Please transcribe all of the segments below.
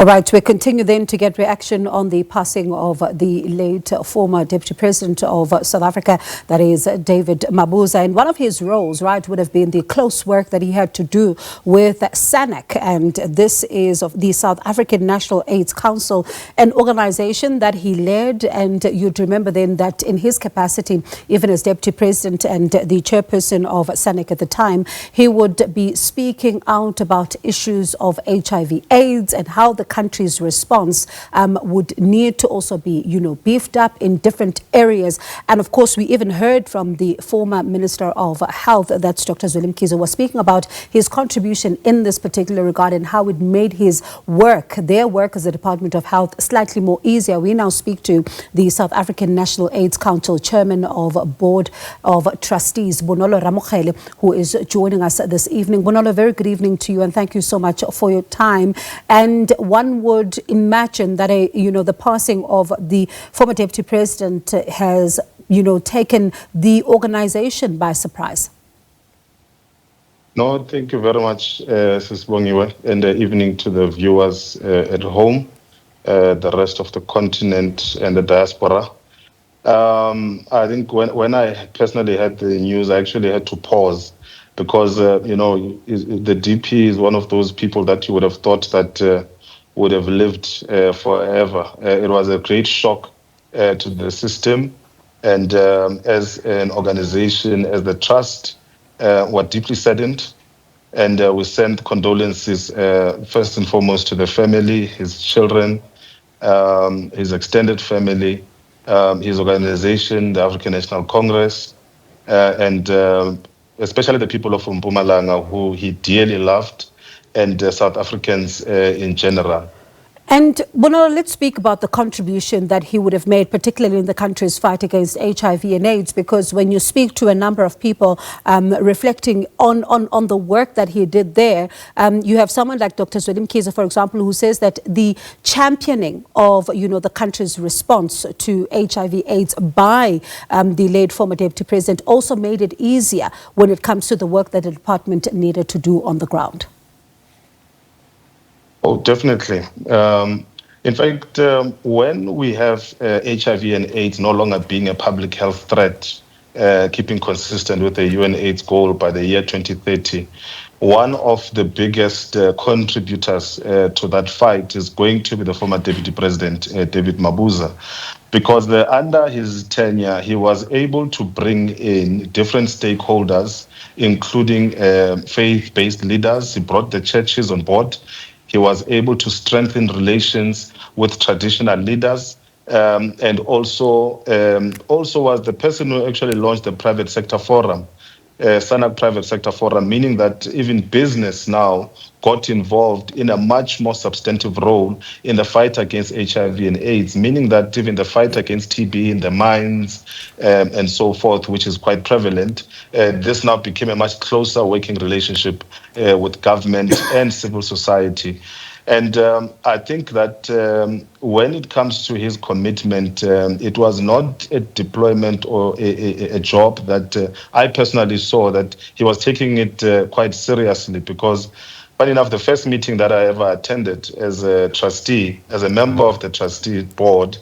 right, we continue then to get reaction on the passing of the late former Deputy President of South Africa, that is David Mabuza. And one of his roles, right, would have been the close work that he had to do with SANAC. And this is of the South African National AIDS Council, an organization that he led. And you'd remember then that in his capacity, even as Deputy President and the chairperson of SANAC at the time, he would be speaking out about issues of HIV AIDS and how the country's response would need to also be, beefed up in different areas. And of course, we even heard from the former Minister of Health, that's Dr. Zweli Mkhize, was speaking about his contribution in this particular regard and how it made his work, their work as the Department of Health, slightly more easier. We now speak to the South African National AIDS Council Chairman of Board of Trustees, Bonolo Ramokhele, who is joining us this evening. Bonolo, very good evening to you, and thank you so much for your time. And one would imagine that the passing of the former Deputy President has, taken the organization by surprise. No, thank you very much, Sis Bongiwe, and evening to the viewers at home, the rest of the continent and the diaspora. I think when I personally had the news, I actually had to pause because, the DP is one of those people that you would have thought that would have lived forever. It was a great shock to the system. And as an organization, as the trust, were deeply saddened. And we send condolences first and foremost to the family, his children, his extended family, his organization, the African National Congress, and especially the people of Mpumalanga, who he dearly loved, and South Africans in general. And Bonolo, let's speak about the contribution that he would have made, particularly in the country's fight against HIV and AIDS, because when you speak to a number of people reflecting on the work that he did there, you have someone like Dr. Zweli Mkhize, for example, who says that the championing of, the country's response to HIV AIDS by the late former Deputy President also made it easier when it comes to the work that the department needed to do on the ground. Oh, definitely. In fact, when we have HIV and AIDS no longer being a public health threat, keeping consistent with the UN AIDS goal by the year 2030, one of the biggest contributors to that fight is going to be the former Deputy President, David Mabuza, because under his tenure, he was able to bring in different stakeholders, including faith-based leaders. He brought the churches on board. He was able to strengthen relations with traditional leaders, and also was the person who actually launched the private sector forum, SANAC Private Sector Forum, meaning that even business now got involved in a much more substantive role in the fight against HIV and AIDS, meaning that even the fight against TB in the mines and so forth, which is quite prevalent, this now became a much closer working relationship with government and civil society. And I think that when it comes to his commitment, it was not a deployment or a job that I personally saw that he was taking it quite seriously, because funny enough, the first meeting that I ever attended as a trustee, as a member of the trustee board,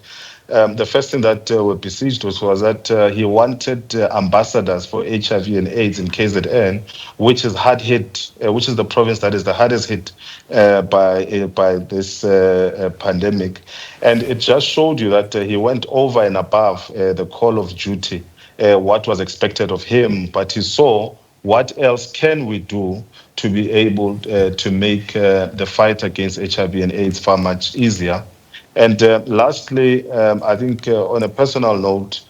the first thing that we besieged was that he wanted ambassadors for HIV and AIDS in KZN, which is hard hit, which is the province that is the hardest hit by this pandemic. And it just showed you that he went over and above the call of duty, what was expected of him, but he saw what else can we do to be able to make the fight against HIV and AIDS far much easier. And lastly, I think on a personal note,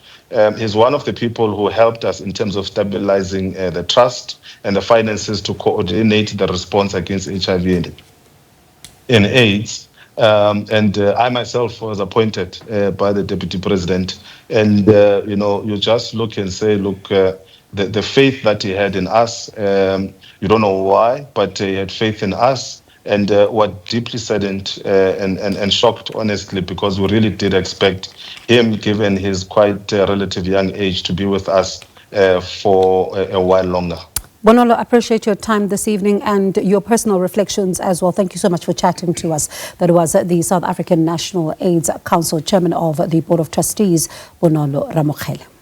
he's one of the people who helped us in terms of stabilizing the trust and the finances to coordinate the response against HIV and AIDS. And I myself was appointed by the Deputy President. And, you just look and say, look, the faith that he had in us, you don't know why, but he had faith in us. And were deeply saddened and shocked, honestly, because we really did expect him, given his quite relative young age, to be with us for a while longer. Bonolo, I appreciate your time this evening and your personal reflections as well. Thank you so much for chatting to us. That was the South African National AIDS Council Chairman of the Board of Trustees, Bonolo Ramokhele.